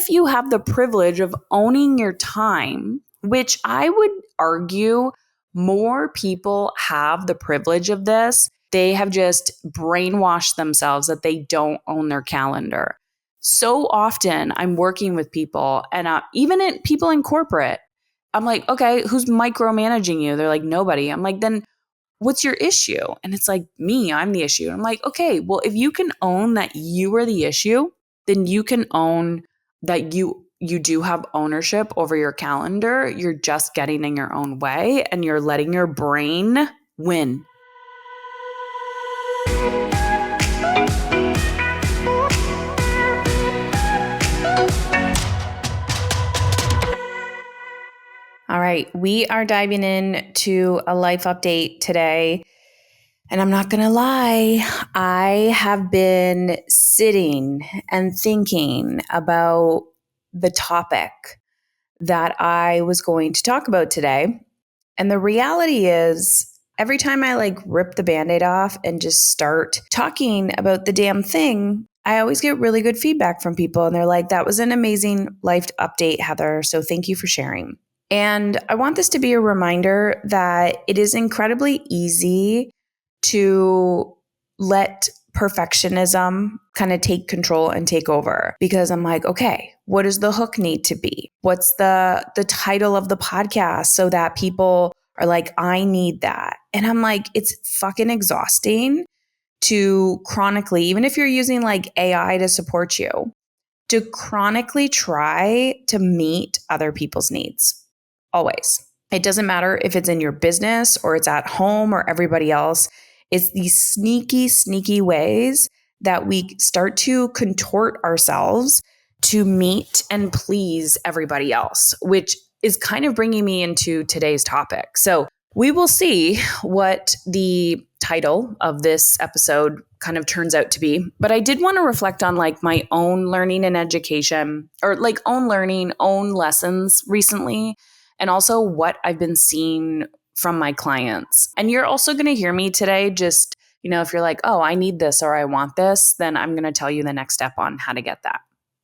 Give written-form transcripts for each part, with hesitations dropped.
if you have the privilege of owning your time, which I would argue more people have the privilege of this, they have just brainwashed themselves that they don't own their calendar. So often I'm working with people and even people in corporate, I'm like, okay, who's micromanaging you? They're like, nobody. I'm like, then what's your issue? And it's like, me, I'm the issue. And I'm like, okay, well, if you can own that you are the issue, then you can own that you do have ownership over your calendar. You're just getting in your own way and you're letting your brain win. All right, we are diving into a life update today. And I'm not going to lie, I have been sitting and thinking about the topic that I was going to talk about today. And the reality is, every time I rip the Band-Aid off and just start talking about the damn thing, I always get really good feedback from people. And they're like, that was an amazing life update, Heather. So thank you for sharing. And I want this to be a reminder that it is incredibly easy to let perfectionism kind of take control and take over, because I'm like, okay, what does the hook need to be? What's the title of the podcast so that people are like, I need that. And I'm like, it's fucking exhausting to chronically, even if you're using AI to support you, to chronically try to meet other people's needs. Always. It doesn't matter if it's in your business or it's at home or everybody else. It's these sneaky, sneaky ways that we start to contort ourselves to meet and please everybody else, which is kind of bringing me into today's topic. So we will see what the title of this episode kind of turns out to be. But I did want to reflect on my own learning and education, or own learning, own lessons recently, and also what I've been seeing from my clients. And you're also going to hear me today, just, if you're like, oh, I need this or I want this, then I'm going to tell you the next step on how to get that.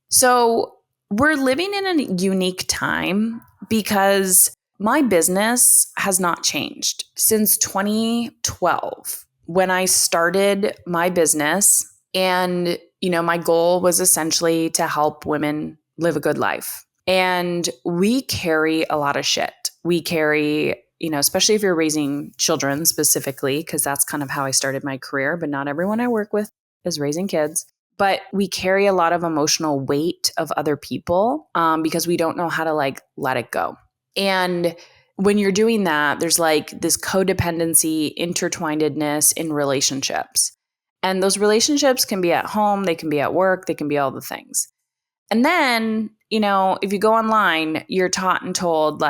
So we're living in a unique time because my business has not changed since 2012 when I started my business. And, my goal was essentially to help women live a good life. And we carry a lot of shit. We carry, especially if you're raising children specifically, because that's kind of how I started my career, but not everyone I work with is raising kids. But we carry a lot of emotional weight of other people because we don't know how to let it go. And when you're doing that, there's this codependency, intertwinedness in relationships. And those relationships can be at home, they can be at work, they can be all the things. And then, if you go online, you're taught and told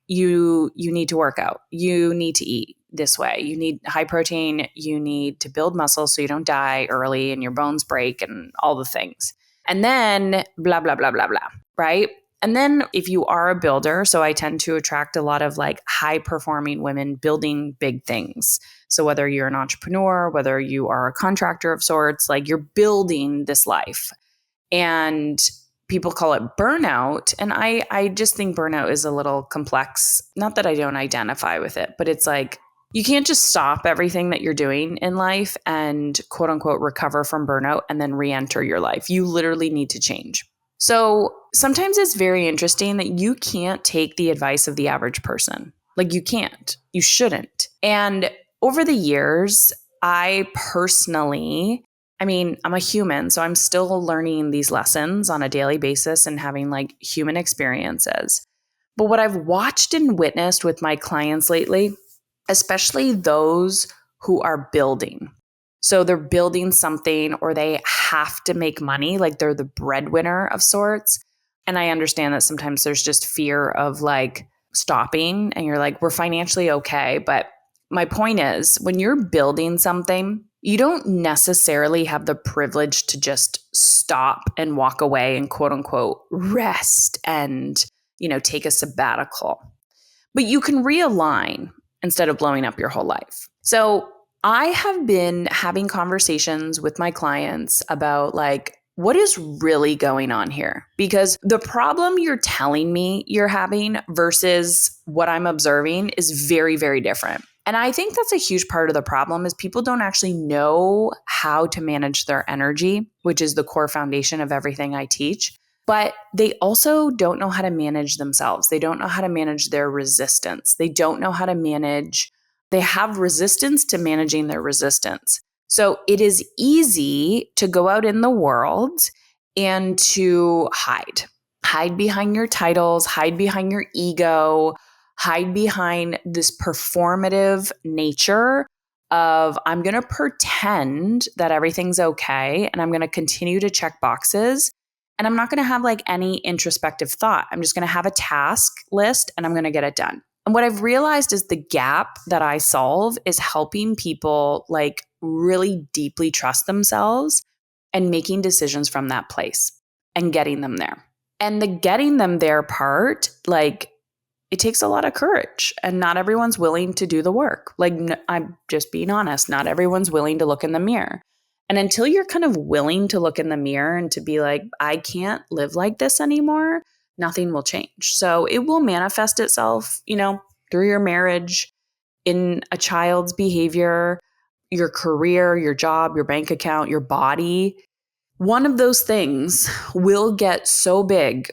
you need to work out, you need to eat this way, you need high protein, you need to build muscle so you don't die early and your bones break and all the things. And then blah, blah, blah, blah, blah, right? And then if you are a builder, so I tend to attract a lot of high performing women building big things. So whether you're an entrepreneur, whether you are a contractor of sorts, you're building this life. And people call it burnout. And I just think burnout is a little complex. Not that I don't identify with it, but it's you can't just stop everything that you're doing in life and quote unquote recover from burnout and then re-enter your life. You literally need to change. So sometimes it's very interesting that you can't take the advice of the average person. You can't, you shouldn't. And over the years, I personally, I'm a human, so I'm still learning these lessons on a daily basis and having human experiences. But what I've watched and witnessed with my clients lately, especially those who are building. So they're building something or they have to make money, they're the breadwinner of sorts. And I understand that sometimes there's just fear of stopping and you're we're financially okay. But my point is, when you're building something, you don't necessarily have the privilege to just stop and walk away and quote unquote rest and, take a sabbatical. But you can realign instead of blowing up your whole life. So I have been having conversations with my clients about what is really going on here? Because the problem you're telling me you're having versus what I'm observing is very, very different. And I think that's a huge part of the problem is people don't actually know how to manage their energy, which is the core foundation of everything I teach. But they also don't know how to manage themselves. They don't know how to manage their resistance. They don't know how to manage, they have resistance to managing their resistance. So it is easy to go out in the world and to hide behind your titles, hide behind your ego, hide behind this performative nature of I'm going to pretend that everything's okay and I'm going to continue to check boxes. And I'm not going to have like any introspective thought. I'm just going to have a task list and I'm going to get it done. And what I've realized is the gap that I solve is helping people like really deeply trust themselves and making decisions from that place and getting them there. And the getting them there part, like it takes a lot of courage and not everyone's willing to do the work. Like I'm just being honest, not everyone's willing to look in the mirror. And until you're kind of willing to look in the mirror and to be like, I can't live like this anymore, nothing will change. So it will manifest itself, through your marriage, in a child's behavior, your career, your job, your bank account, your body. One of those things will get so big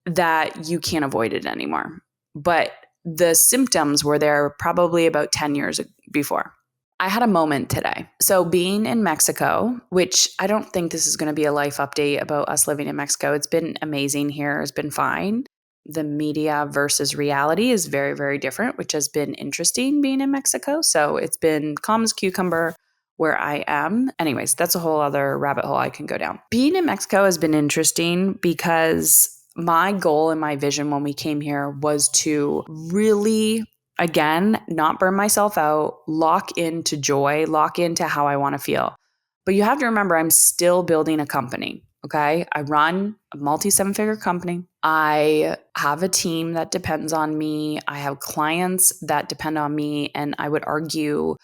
that you can't avoid it anymore. But the symptoms were there probably about 10 years before. I had a moment today. So being in Mexico, which I don't think this is going to be a life update about us living in Mexico. It's been amazing here. It's been fine. The media versus reality is very, very different, which has been interesting being in Mexico. So it's been calm as cucumber where I am. Anyways, that's a whole other rabbit hole I can go down. Being in Mexico has been interesting because my goal and my vision when we came here was to really, again, not burn myself out, lock into joy, lock into how I want to feel. But you have to remember, I'm still building a company. Okay. I run a multi-seven-figure company. I have a team that depends on me. I have clients that depend on me. And I would argue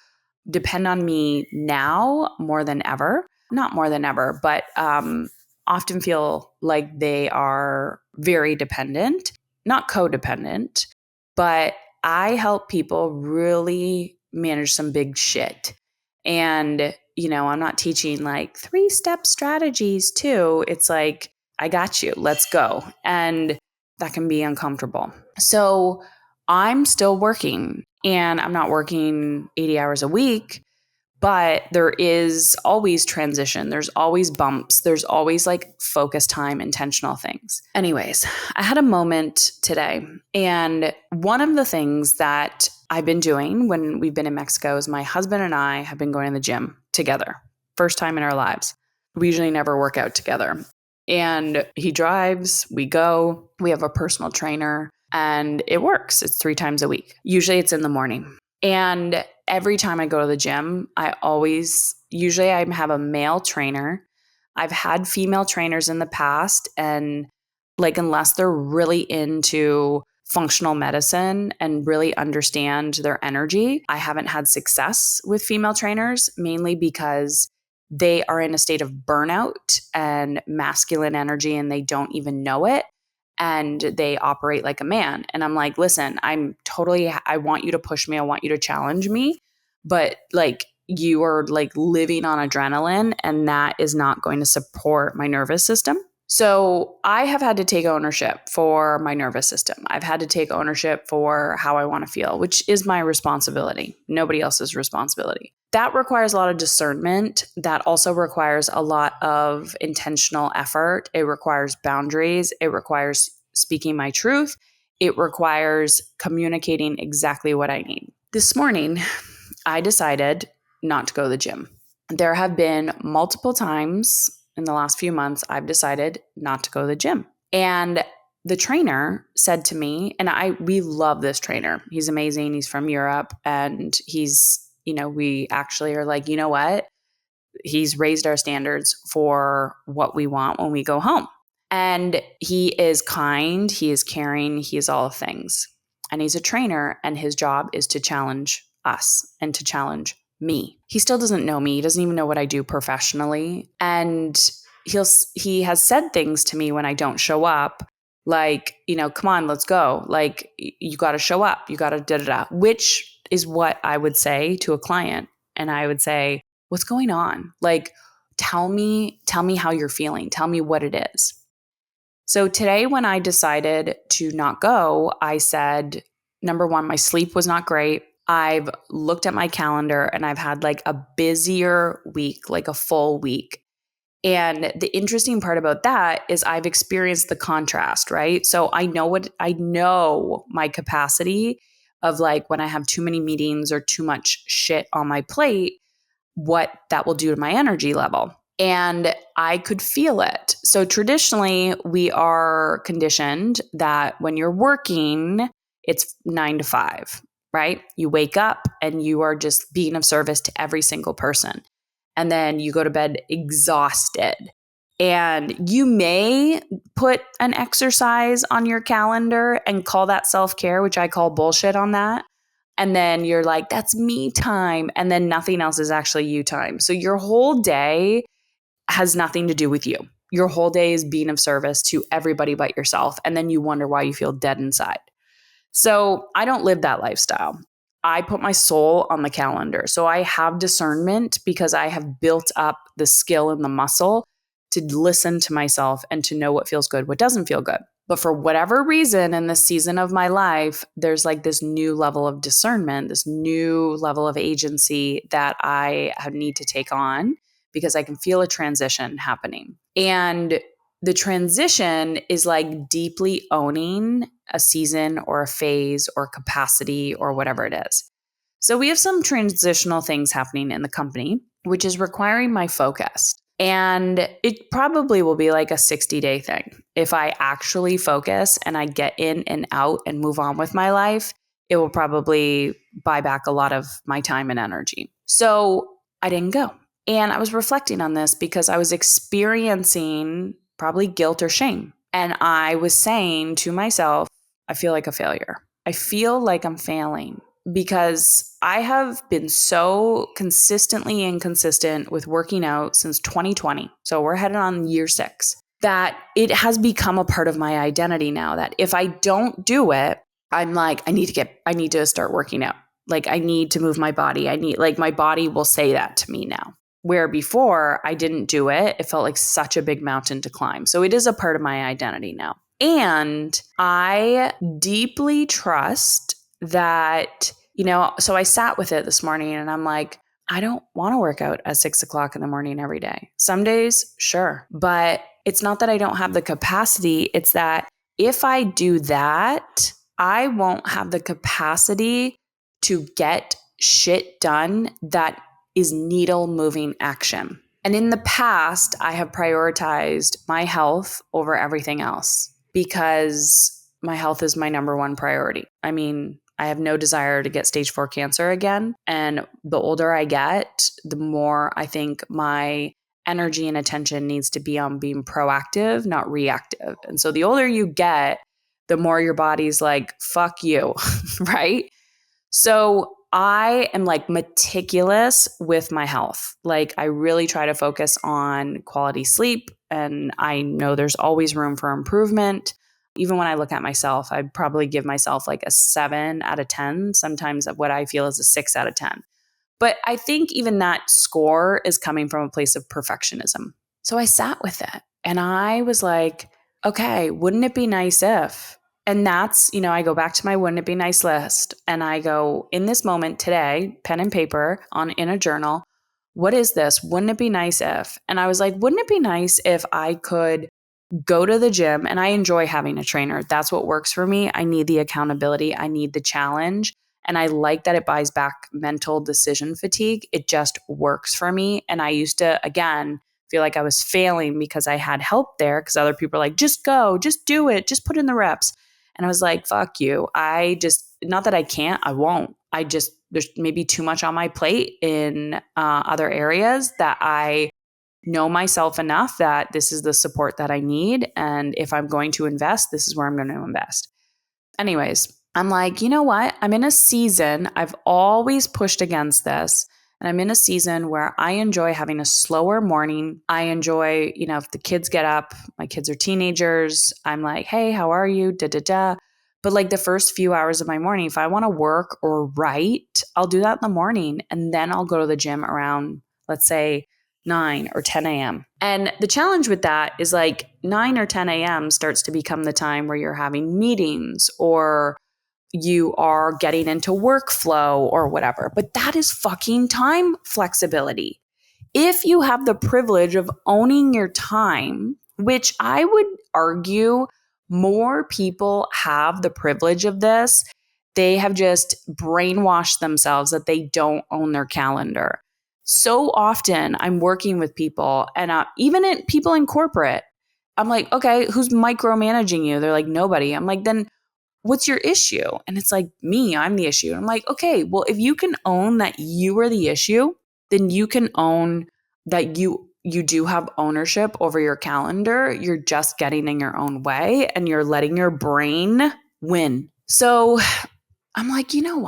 depend on me now more than ever. Not more than ever, but often feel like they are very dependent, not codependent, but I help people really manage some big shit. And, I'm not teaching like 3-step strategies too. It's like, I got you, let's go. And that can be uncomfortable. So I'm still working and I'm not working 80 hours a week. But there is always transition. There's always bumps. There's always like focus time, intentional things. Anyways, I had a moment today. And one of the things that I've been doing when we've been in Mexico is my husband and I have been going to the gym together. First time in our lives. We usually never work out together. And he drives, we go, we have a personal trainer, and it works. It's 3 times a week. Usually it's in the morning. And every time I go to the gym, I have a male trainer. I've had female trainers in the past, and like, unless they're really into functional medicine and really understand their energy, I haven't had success with female trainers, mainly because they are in a state of burnout and masculine energy and they don't even know it. And they operate like a man. And I'm like, listen, I want you to push me. I want you to challenge me. But like, you are like living on adrenaline and that is not going to support my nervous system. So I have had to take ownership for my nervous system. I've had to take ownership for how I want to feel, which is my responsibility, nobody else's responsibility. That requires a lot of discernment. That also requires a lot of intentional effort. It requires boundaries. It requires speaking my truth. It requires communicating exactly what I need. This morning, I decided not to go to the gym. There have been multiple times in the last few months I've decided not to go to the gym. And the trainer said to me, and we love this trainer. He's amazing. He's from Europe and we actually are like, you know what? He's raised our standards for what we want when we go home. And he is kind, he is caring, he is all things. And he's a trainer and his job is to challenge us and to challenge me. He still doesn't know me. He doesn't even know what I do professionally. And he has said things to me when I don't show up, like, come on, let's go. Like, you got to show up. You got to da da da, which is what I would say to a client. And I would say, what's going on? Like, tell me how you're feeling. Tell me what it is. So today, when I decided to not go, I said, number one, my sleep was not great. I've looked at my calendar and I've had like a busier week, like a full week. And the interesting part about that is I've experienced the contrast, right? So I know my capacity of like when I have too many meetings or too much shit on my plate, what that will do to my energy level. And I could feel it. So traditionally, we are conditioned that when you're working, it's 9 to 5, right? You wake up and you are just being of service to every single person. And then you go to bed exhausted. And you may put an exercise on your calendar and call that self-care, which I call bullshit on that. And then you're like, that's me time. And then nothing else is actually you time. So your whole day has nothing to do with you. Your whole day is being of service to everybody but yourself. And then you wonder why you feel dead inside. So I don't live that lifestyle. I put my soul on the calendar. So I have discernment because I have built up the skill and the muscle to listen to myself and to know what feels good, what doesn't feel good. But for whatever reason in this season of my life, there's like this new level of discernment, this new level of agency that I need to take on because I can feel a transition happening. And the transition is like deeply owning a season or a phase or capacity or whatever it is. So we have some transitional things happening in the company, which is requiring my focus. And it probably will be like a 60-day thing. If I actually focus and I get in and out and move on with my life, it will probably buy back a lot of my time and energy. So I didn't go. And I was reflecting on this because I was experiencing probably guilt or shame. And I was saying to myself, I feel like a failure. I feel like I'm failing because I have been so consistently inconsistent with working out since 2020. So we're headed on year 6 that it has become a part of my identity now that if I don't do it, I'm like, I need to start working out. Like I need to move my body. My body will say that to me now. Where before I didn't do it, it felt like such a big mountain to climb. So it is a part of my identity now. And I deeply trust that, so I sat with it this morning and I'm like, I don't want to work out at 6 o'clock in the morning every day. Some days, sure. But it's not that I don't have the capacity. It's that if I do that, I won't have the capacity to get shit done that is needle moving action. And in the past, I have prioritized my health over everything else because my health is my number one priority. I mean, I have no desire to get stage 4 cancer again. And the older I get, the more I think my energy and attention needs to be on being proactive, not reactive. And so the older you get, the more your body's like, fuck you, right? So I am like meticulous with my health. Like I really try to focus on quality sleep. And I know there's always room for improvement. Even when I look at myself, I'd probably give myself like a 7 out of 10, sometimes what I feel is a 6 out of 10. But I think even that score is coming from a place of perfectionism. So I sat with it and I was like, okay, wouldn't it be nice if? And that's, I go back to my wouldn't it be nice list and I go in this moment today, pen and paper in a journal, what is this? Wouldn't it be nice if? And I was like, wouldn't it be nice if I could go to the gym? And I enjoy having a trainer. That's what works for me. I need the accountability. I need the challenge. And I like that it buys back mental decision fatigue. It just works for me. And I used to, again, feel like I was failing because I had help there because other people are like, just go, just do it, just put in the reps. And I was like, fuck you. Not that I can't, I won't. There's maybe too much on my plate in other areas that I know myself enough that this is the support that I need. And if I'm going to invest, this is where I'm going to invest. Anyways, I'm like, you know what? I'm in a season. I've always pushed against this. And I'm in a season where I enjoy having a slower morning. I enjoy, if the kids get up, my kids are teenagers, I'm like, hey, how are you? Da, da, da. But like the first few hours of my morning, if I want to work or write, I'll do that in the morning. And then I'll go to the gym around, let's say, 9 or 10 a.m. And the challenge with that is like 9 or 10 a.m. starts to become the time where you're having meetings or you are getting into workflow or whatever. But that is fucking time flexibility. If you have the privilege of owning your time, which I would argue more people have the privilege of this, they have just brainwashed themselves that they don't own their calendar. So often I'm working with people and people in corporate, I'm like, okay, who's micromanaging you? They're like, nobody. I'm like, then what's your issue? And it's like, me, I'm the issue. And I'm like, okay, well, if you can own that you are the issue, then you can own that you do have ownership over your calendar. You're just getting in your own way and you're letting your brain win. So I'm like, you know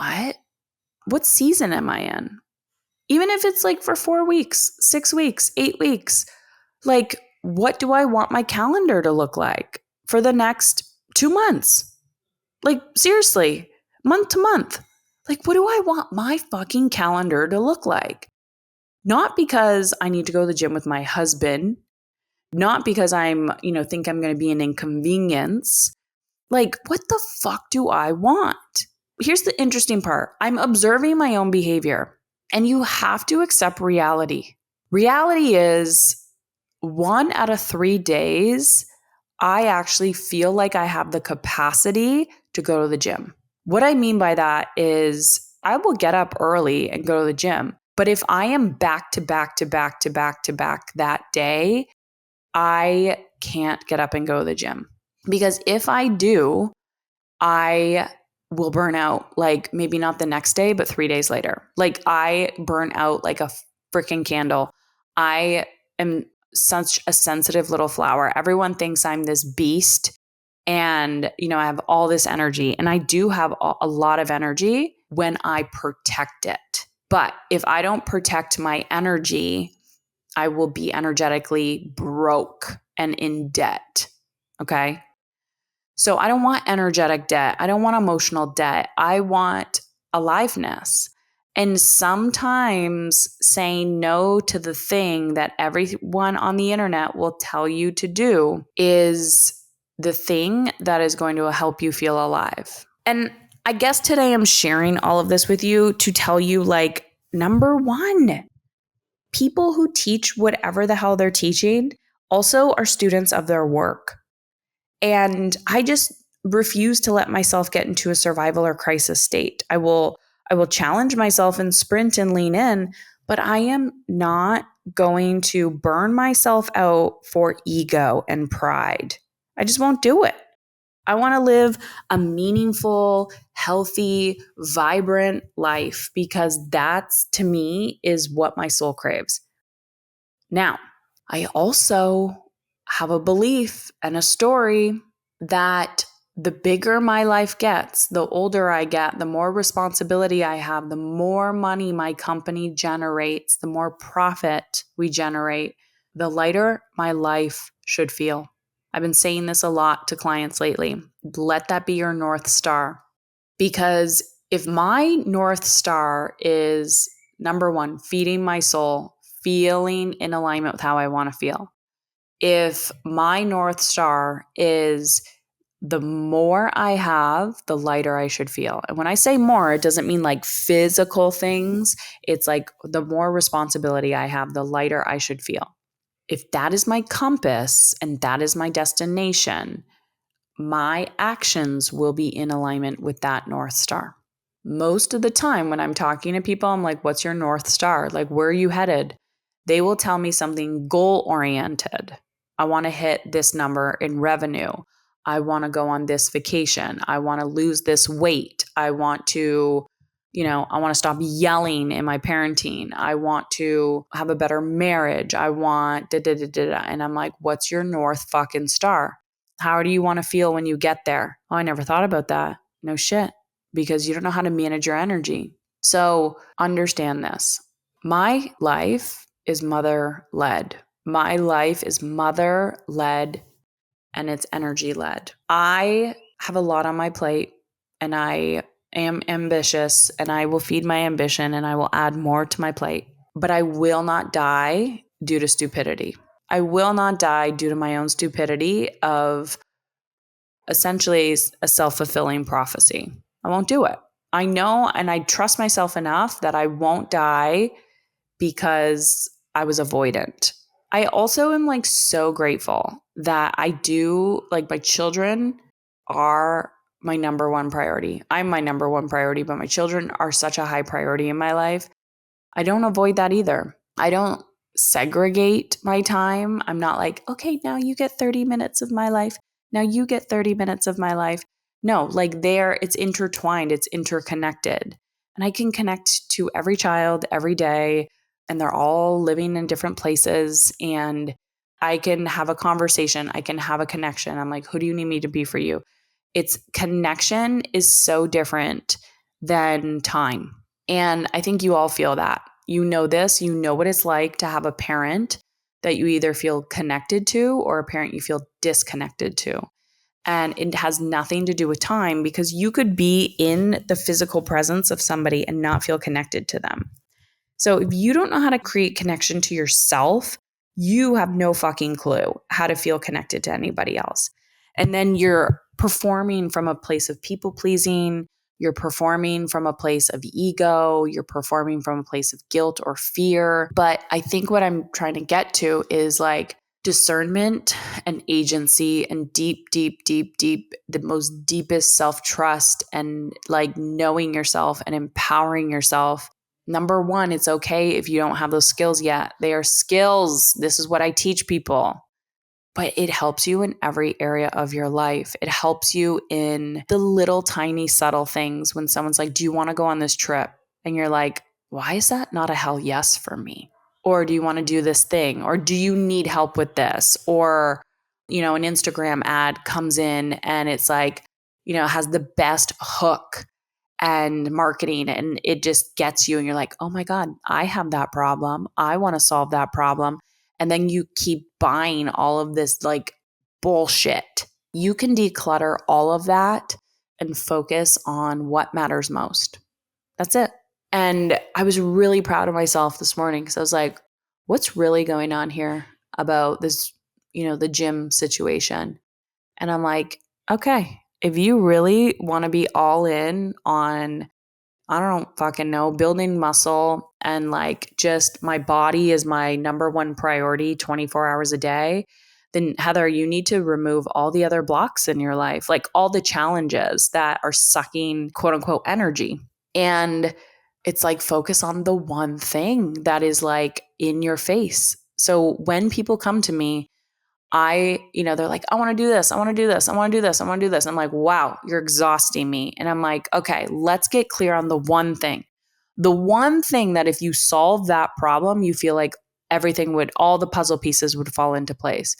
what season am I in? Even if it's like for 4 weeks, 6 weeks, 8 weeks, like, what do I want my calendar to look like for the next 2 months? Like, seriously, month to month. Like, what do I want my fucking calendar to look like? Not because I need to go to the gym with my husband, not because think I'm going to be an inconvenience. Like, what the fuck do I want? Here's the interesting part. I'm observing my own behavior, and you have to accept reality. Reality is 1 out of 3 days, I actually feel like I have the capacity to go to the gym. What I mean by that is I will get up early and go to the gym. But if I am back to back to back to back to back that day, I can't get up and go to the gym. Because if I do, I will burn out, like maybe not the next day, but 3 days later. Like I burn out like a freaking candle. I am such a sensitive little flower. Everyone thinks I'm this beast and, I have all this energy, and I do have a lot of energy when I protect it. But if I don't protect my energy, I will be energetically broke and in debt. Okay. So I don't want energetic debt. I don't want emotional debt. I want aliveness. And sometimes saying no to the thing that everyone on the internet will tell you to do is the thing that is going to help you feel alive. And I guess today I'm sharing all of this with you to tell you, like, number one, people who teach whatever the hell they're teaching also are students of their work. And I just refuse to let myself get into a survival or crisis state. I will challenge myself and sprint and lean in, but I am not going to burn myself out for ego and pride. I just won't do it. I want to live a meaningful, healthy, vibrant life because that's, to me, is what my soul craves. Now, I also have a belief and a story that the bigger my life gets, the older I get, the more responsibility I have, the more money my company generates, the more profit we generate, the lighter my life should feel. I've been saying this a lot to clients lately. Let that be your North Star. Because if my North Star is, number one, feeding my soul, feeling in alignment with how I want to feel. If my North Star is the more I have, the lighter I should feel. And when I say more, it doesn't mean like physical things. It's like the more responsibility I have, the lighter I should feel. If that is my compass and that is my destination, my actions will be in alignment with that North Star. Most of the time when I'm talking to people, I'm like, what's your North Star? Like, where are you headed? They will tell me something goal-oriented. I want to hit this number in revenue. I want to go on this vacation. I want to lose this weight. I want to, I want to stop yelling in my parenting. I want to have a better marriage. I want da da da da. And I'm like, what's your North fucking Star? How do you want to feel when you get there? Oh, I never thought about that. No shit. Because you don't know how to manage your energy. So understand this. My life is mother-led. My life is mother-led and it's energy-led. I have a lot on my plate and I am ambitious and I will feed my ambition and I will add more to my plate. But I will not die due to stupidity. I will not die due to my own stupidity of essentially a self-fulfilling prophecy. I won't do it. I know and I trust myself enough that I won't die because I was avoidant. I also am like so grateful that I do, like, my children are my number one priority. I'm my number one priority, but my children are such a high priority in my life. I don't avoid that either. I don't segregate my time. I'm not like, okay, now you get 30 minutes of my life. Now you get 30 minutes of my life. No, like it's intertwined, it's interconnected. And I can connect to every child every day, and they're all living in different places. And I can have a conversation, I can have a connection. I'm like, who do you need me to be for you? It's connection is so different than time. And I think you all feel that. You know this, you know what it's like to have a parent that you either feel connected to or a parent you feel disconnected to. And it has nothing to do with time because you could be in the physical presence of somebody and not feel connected to them. So if you don't know how to create connection to yourself, you have no fucking clue how to feel connected to anybody else. And then you're performing from a place of people pleasing. You're performing from a place of ego. You're performing from a place of guilt or fear. But I think what I'm trying to get to is like discernment and agency and deep, the most deepest self-trust and like knowing yourself and empowering yourself. Number one, it's okay if you don't have those skills yet. They are skills. This is what I teach people. But it helps you in every area of your life. It helps you in the little tiny subtle things when someone's like, do you want to go on this trip? And you're like, why is that not a hell yes for me? Or do you want to do this thing? Or do you need help with this? Or, an Instagram ad comes in and it's like, has the best hook and marketing and it just gets you and you're like, oh my God, I have that problem. I want to solve that problem. And then you keep buying all of this like bullshit. You can declutter all of that and focus on what matters most. That's it. And I was really proud of myself this morning because I was like, what's really going on here about this, the gym situation? And I'm like, okay, if you really want to be all in on, I don't fucking know, building muscle and like just my body is my number one priority 24 hours a day, then Heather, you need to remove all the other blocks in your life, like all the challenges that are sucking quote unquote energy. And it's like focus on the one thing that is like in your face. So when people come to me, they're like, I want to do this. I want to do this. I want to do this. I want to do this. I'm like, wow, you're exhausting me. And I'm like, okay, let's get clear on the one thing. The one thing that if you solve that problem, you feel like all the puzzle pieces would fall into place.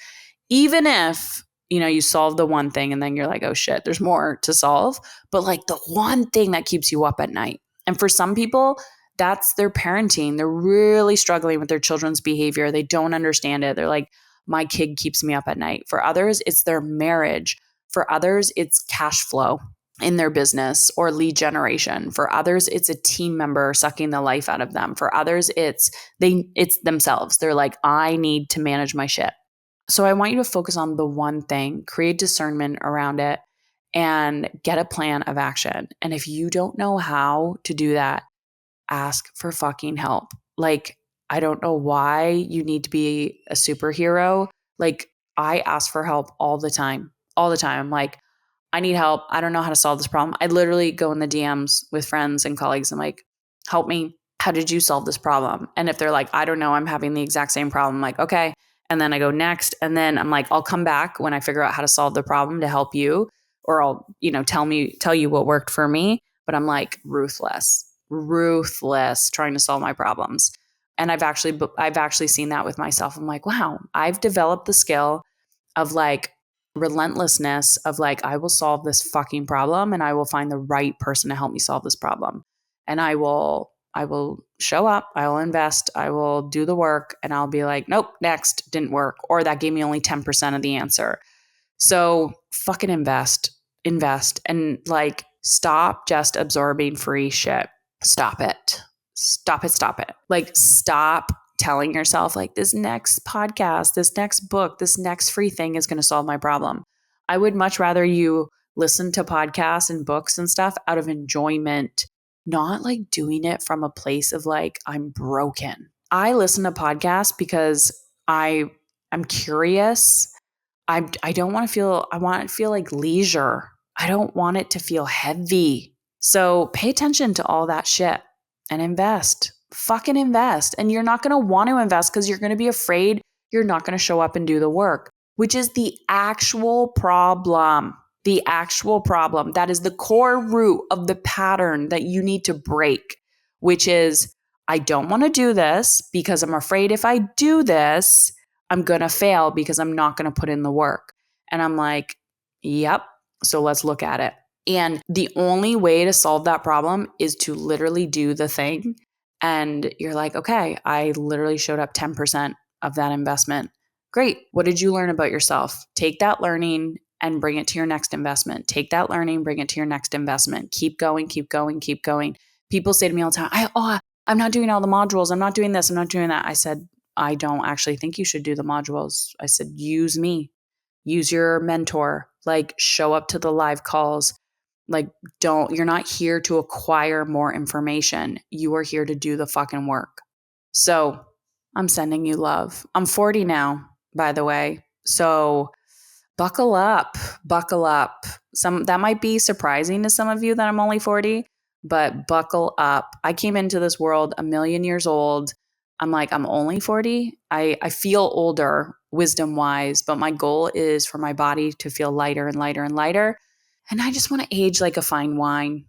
Even if, you solve the one thing and then you're like, oh shit, there's more to solve. But like the one thing that keeps you up at night. And for some people, that's their parenting. They're really struggling with their children's behavior. They don't understand it. They're like, my kid keeps me up at night. For others, it's their marriage. For others, it's cash flow in their business or lead generation. For others, it's a team member sucking the life out of them. For others, it's themselves. They're like, I need to manage my shit. So I want you to focus on the one thing, create discernment around it, and get a plan of action. And if you don't know how to do that, ask for fucking help. Like, I don't know why you need to be a superhero. Like, I ask for help all the time. I'm like, I need help. I don't know how to solve this problem. I literally go in the DMs with friends and colleagues. I'm like, help me. How did you solve this problem? And if they're like, I don't know, I'm having the exact same problem. I'm like, okay. And then I go next. And then I'm like, I'll come back when I figure out how to solve the problem to help you, or I'll, tell you what worked for me. But I'm like ruthless trying to solve my problems. And I've actually seen that with myself. I'm like, wow, I've developed the skill of like relentlessness of like, I will solve this fucking problem and I will find the right person to help me solve this problem. And I will show up, I will invest, I will do the work, and I'll be like, nope, next, didn't work. Or that gave me only 10% of the answer. So fucking invest, and like stop just absorbing free shit. Stop it. Stop it. Like stop telling yourself like this next podcast, this next book, this next free thing is going to solve my problem. I would much rather you listen to podcasts and books and stuff out of enjoyment, not like doing it from a place of like, I'm broken. I listen to podcasts because I'm curious. I don't want to feel, I want it to feel like leisure. I don't want it to feel heavy. So pay attention to all that shit and invest. Fucking invest. And you're not going to want to invest because you're going to be afraid you're not going to show up and do the work, which is the actual problem. The actual problem. That is the core root of the pattern that you need to break, which is I don't want to do this because I'm afraid if I do this, I'm going to fail because I'm not going to put in the work. And I'm like, yep. So let's look at it. And the only way to solve that problem is to literally do the thing. And you're like, okay, I literally showed up 10% of that investment. Great. What did you learn about yourself? Take that learning and bring it to your next investment. Take that learning, bring it to your next investment. Keep going, keep going, keep going. People say to me all the time, I'm not doing all the modules. I'm not doing this. I'm not doing that. I said, I don't actually think you should do the modules. I said, use me, use your mentor, like show up to the live calls. Like, you're not here to acquire more information. You are here to do the fucking work. So I'm sending you love. I'm 40 now, by the way. So buckle up. That might be surprising to some of you that I'm only 40, but buckle up. I came into this world a million years old. I'm like, I'm only 40. I feel older wisdom wise, but my goal is for my body to feel lighter and lighter and lighter. And I just want to age like a fine wine.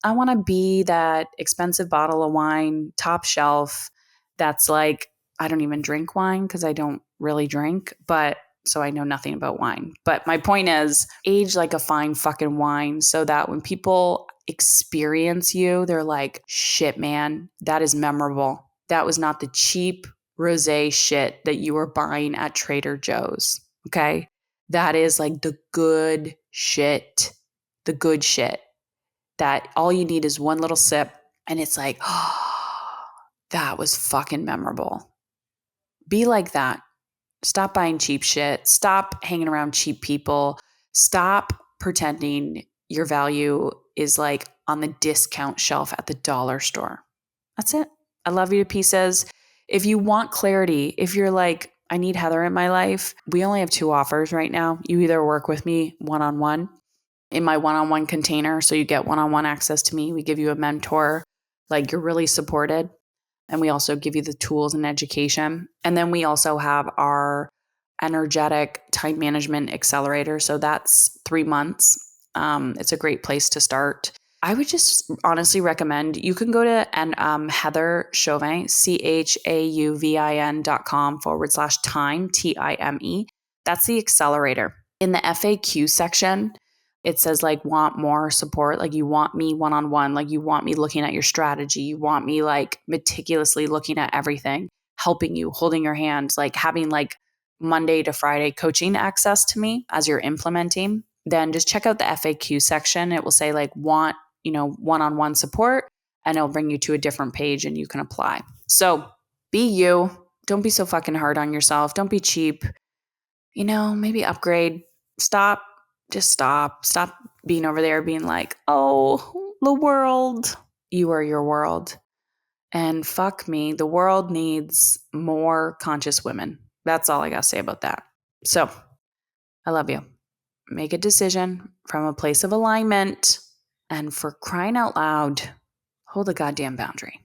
I want to be that expensive bottle of wine, top shelf. That's like, I don't even drink wine because I don't really drink, but so I know nothing about wine. But my point is age like a fine fucking wine so that when people experience you, they're like, shit, man, that is memorable. That was not the cheap rosé shit that you were buying at Trader Joe's. Okay. That is like the good shit that all you need is one little sip and it's like, oh, that was fucking memorable. Be like that. Stop buying cheap shit. Stop hanging around cheap people. Stop pretending your value is like on the discount shelf at the dollar store. That's it. I love you to pieces. If you want clarity, if you're like, I need Heather in my life, we only have 2 offers right now. You either work with me one-on-one in my one-on-one container, so you get one-on-one access to me. We give you a mentor, like you're really supported. And we also give you the tools and education. And then we also have our energetic time management accelerator. So that's 3 months. It's a great place to start. I would just honestly recommend you can go to Heather Chauvin, CHAUVIN.com/time, TIME. That's the accelerator. In the FAQ section, it says like want more support, like you want me one-on-one, like you want me looking at your strategy, you want me like meticulously looking at everything, helping you, holding your hand, like having like Monday to Friday coaching access to me as you're implementing. Then just check out the FAQ section. It will say like want, one-on-one support, and it'll bring you to a different page and you can apply. So be you. Don't be so fucking hard on yourself. Don't be cheap. Maybe upgrade. Stop being over there being like, oh, the world. You are your world. And fuck me, the world needs more conscious women. That's all I got to say about that. So I love you. Make a decision from a place of alignment, and for crying out loud, hold a goddamn boundary.